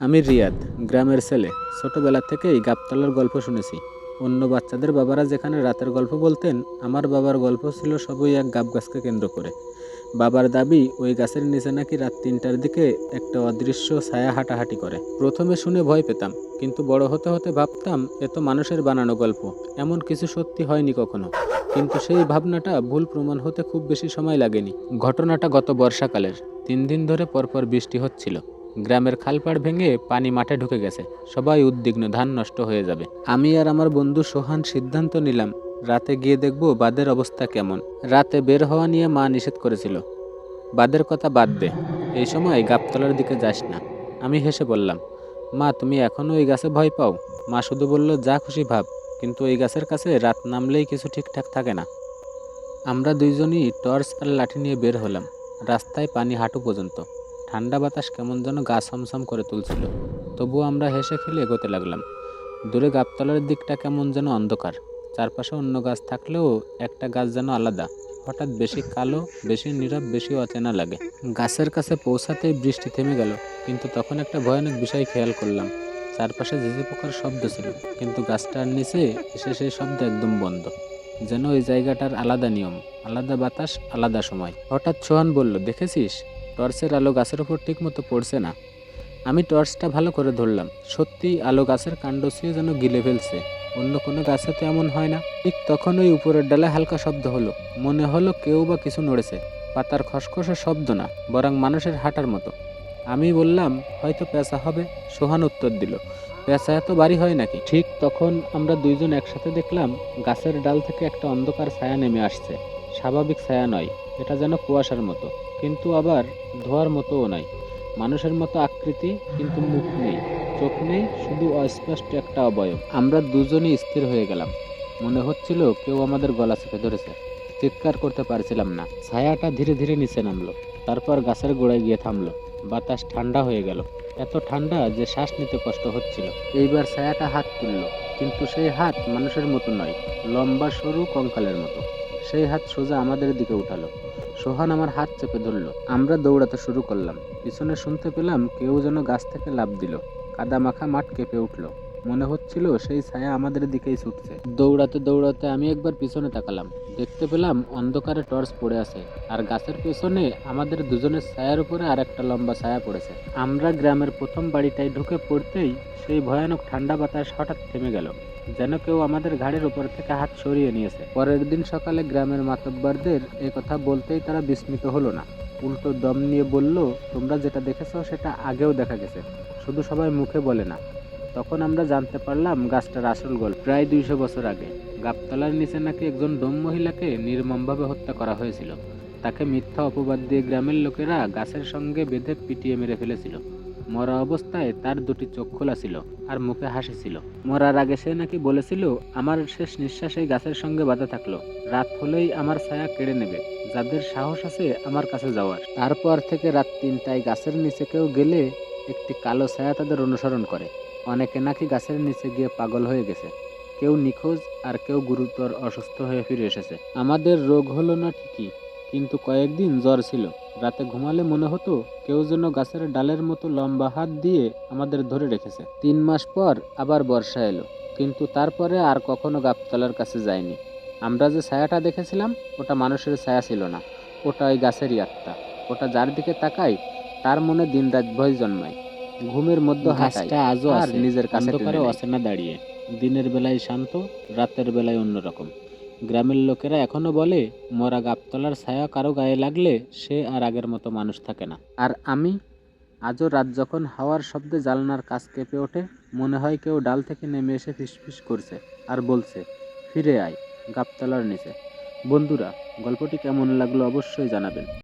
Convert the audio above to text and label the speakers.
Speaker 1: আমি রিয়াদ, গ্রামের ছেলে। ছোটবেলা থেকেই গাবতলার গল্প শুনেছি। অন্য বাচ্চাদের বাবারা যেখানে রাতের গল্প বলতেন, আমার বাবার গল্প ছিল সবই এক গাব গাছকে কেন্দ্র করে। বাবার দাবি, ওই গাছের নিচে নাকি রাত ৩টার দিকে একটা অদৃশ্য ছায়া হাঁটাহাঁটি করে। প্রথমে শুনে ভয় পেতাম, কিন্তু বড় হতে হতে ভাবতাম এ তো মানুষের বানানো গল্প, এমন কিছু সত্যি হয়নি কখনো। কিন্তু সেই ভাবনাটা ভুল প্রমাণ হতে খুব বেশি সময় লাগেনি। ঘটনাটা গত বর্ষাকালের। ৩ দিন ধরে পরপর বৃষ্টি হচ্ছিল। গ্রামের খালপাড় ভেঙে পানি মাঠে ঢুকে গেছে। সবাই উদ্বিগ্ন, ধান নষ্ট হয়ে যাবে। আমি আর আমার বন্ধু সোহান সিদ্ধান্ত নিলাম, রাতে গিয়ে দেখব বাঁধের অবস্থা কেমন। রাতে বের হওয়া নিয়ে মা নিষেধ করেছিল। বাঁধের কথা বাদ দে, এই সময় গাবতলার দিকে যাস না। আমি হেসে বললাম, মা তুমি এখনও ওই গাছে ভয় পাও? মা শুধু বলল, যা খুশি ভাব, কিন্তু ওই গাছের কাছে রাত নামলেই কিছু ঠিকঠাক থাকে না। আমরা দুইজনই টর্চ আর লাঠি নিয়ে বের হলাম। রাস্তায় পানি হাঁটু পর্যন্ত। ঠান্ডা বাতাস কেমন যেন গা ছমছম করে তুলছিল। তবুও আমরা হেসে খেলে এগোতে লাগলাম। দূরে গাবতলার দিকটা কেমন যেন অন্ধকার। চারপাশে অন্য গাছ থাকলেও একটা গাছ যেন আলাদা। হঠাৎ বেশি কালো, বেশি নীরব, বেশি অচেনা লাগে। গাছের কাছে পৌঁছাতেই বৃষ্টি থেমে গেল। কিন্তু তখন একটা ভয়ানক বিষয় খেয়াল করলাম। চারপাশে ঝিঝি পোকার শব্দ ছিল, কিন্তু গাছটার নিচে এসে সেই শব্দ একদম বন্ধ। যেন ওই জায়গাটার আলাদা নিয়ম, আলাদা বাতাস, আলাদা সময়। হঠাৎ সোহান বলল, দেখেছিস, টর্চের আলো গাছের ওপর ঠিক মতো পড়ছে না। আমি টর্চটা ভালো করে ধরলাম। সত্যিই আলো গাছের কাণ্ড ছুঁয়ে যেন গিলে ফেলছে। অন্য কোনো গাছে তো এমন হয় না। ঠিক তখন ওই উপরের ডালায় হালকা শব্দ হলো। মনে হলো কেউ বা কিছু নড়েছে। পাতার খসখসে শব্দ না, বরং মানুষের হাঁটার মতো। আমি বললাম, হয়তো পেঁচা হবে। সোহান উত্তর দিল, পেঁচা এত বাড়ি হয় নাকি? ঠিক তখন আমরা দুইজন একসাথে দেখলাম গাছের ডাল থেকে একটা অন্ধকার ছায়া নেমে আসছে। স্বাভাবিক ছায়া নয়, এটা যেন কুয়াশার মতো, কিন্তু আবার ধোয়ার মতোও নয়। মানুষের মতো আকৃতি, কিন্তু মুখ নেই, চোখ নেই, শুধু অস্পষ্ট একটা অবয়ব। আমরা দুজনই স্থির হয়ে গেলাম। মনে হচ্ছিল কেউ আমাদের গলা চেপে ধরেছে। চিৎকার করতে পারছিলাম না। ছায়াটা ধীরে ধীরে নিচে নামলো, তারপর গাছের গোড়ায় গিয়ে থামলো। বাতাস ঠান্ডা হয়ে গেল, এত ঠান্ডা যে শ্বাস নিতে কষ্ট হচ্ছিল। এইবার ছায়াটা হাত তুললো, কিন্তু সেই হাত মানুষের মতো নয়, লম্বা সরু কঙ্কালের মতো। সেই হাত সোজা আমাদের দিকে উঠালো। সোহান আমার হাত চেপে ধরলো। আমরা দৌড়াতে শুরু করলাম। পিছনে শুনতে পেলাম কেউ যেন গাছ থেকে লাফ দিল। কাদা মাখা মাঠ কেঁপে উঠল। মনে হচ্ছিল সেই ছায়া আমাদের দিকেই ছুটছে। দৌড়াতে দৌড়াতে আমি একবার পিছনে তাকালাম। দেখতে পেলাম অন্ধকারে টর্চ পড়ে আছে, আর গাছের পেছনে আমাদের দুজনের ছায়ার উপরে আর একটা লম্বা ছায়া পড়েছে। আমরা গ্রামের প্রথম বাড়িটায় ঢুকে পড়তেই সেই ভয়ানক ঠান্ডা বাতাস হঠাৎ থেমে গেল, যেন কেউ আমাদের ঘাড়ের উপর থেকে হাত সরিয়ে নিয়েছে। পরের দিন সকালে গ্রামের মাতব্বরদের এই কথা বলতেই তারা বিস্মিত হলো না। উল্টো দম নিয়ে বলল, তোমরা যেটা দেখেছো সেটা আগেও দেখা গেছে, শুধু সবাই মুখে বলে না। তখন আমরা জানতে পারলাম গাছটার আসল গল্প। প্রায় ২০০ বছর আগে গাবতলার নিচে নাকি একজন ডোম মহিলাকে নির্মমভাবে হত্যা করা হয়েছিল। তাকে মিথ্যা অপবাদ দিয়ে গ্রামের লোকেরা গাছের সঙ্গে বেঁধে পিটিয়ে মেরে ফেলেছিল। মরা অবস্থায় তার দুটি চোখ খোলা ছিল, আর মুখে হাসি ছিল। মরার আগে সে নাকি বলেছিল, আমার শেষ নিঃশ্বাস এই গাছের সঙ্গে বাঁধা থাকলো। রাত হলেই আমার ছায়া কেড়ে নেবে যাদের সাহস আছে আমার কাছে যাওয়ার। তারপর থেকে রাত ৩টায় গাছের নিচে কেউ গেলে একটি কালো ছায়া তাদের অনুসরণ করে। অনেকে নাকি গাছের নিচে গিয়ে পাগল হয়ে গেছে। কেউ নিখোঁজ, আর কেউ গুরুতর অসুস্থ হয়ে ফিরে এসেছে। আমাদের রোগ হলো না ঠিকই, কিন্তু কয়েকদিন জ্বর ছিল। রাতে ঘুমালে মনে হতো কেউ যেন গাছের ডালের মতো লম্বা হাত দিয়ে আমাদের ধরে রেখেছে। ৩ মাস পর আবার বর্ষা এলো, কিন্তু তারপরে আর কখনো গাবতলার কাছে যায়নি। আমরা যে ছায়াটা দেখেছিলাম ওটা মানুষের ছায়া ছিল না, ওটা ওই গাছেরই আত্মা। ওটা যার দিকে তাকায় তার মনে দিনরাত ভয় জন্মায়। ঘুমের মধ্যে গাছটা আজও আর নিজের কাছে অন্ধকারে অচেনা দাঁড়িয়ে। দিনের বেলায় শান্ত, রাতের বেলায় অন্যরকম। গ্রামের লোকেরা এখনো বলে, মরা গাবতলার ছায়া কারো গায়ে লাগলে সে আর আগের মতো মানুষ থাকে না। আর আমি আজও রাত যখন হাওয়ার শব্দে জানলার কাছ কেঁপে ওঠে, মনে হয় কেউ ডাল থেকে নেমে এসে ফিসফিস করছে আর বলছে, ফিরে আয় গাবতলার নিচে। বন্ধুরা, গল্পটি কেমন লাগলো অবশ্যই জানাবেন।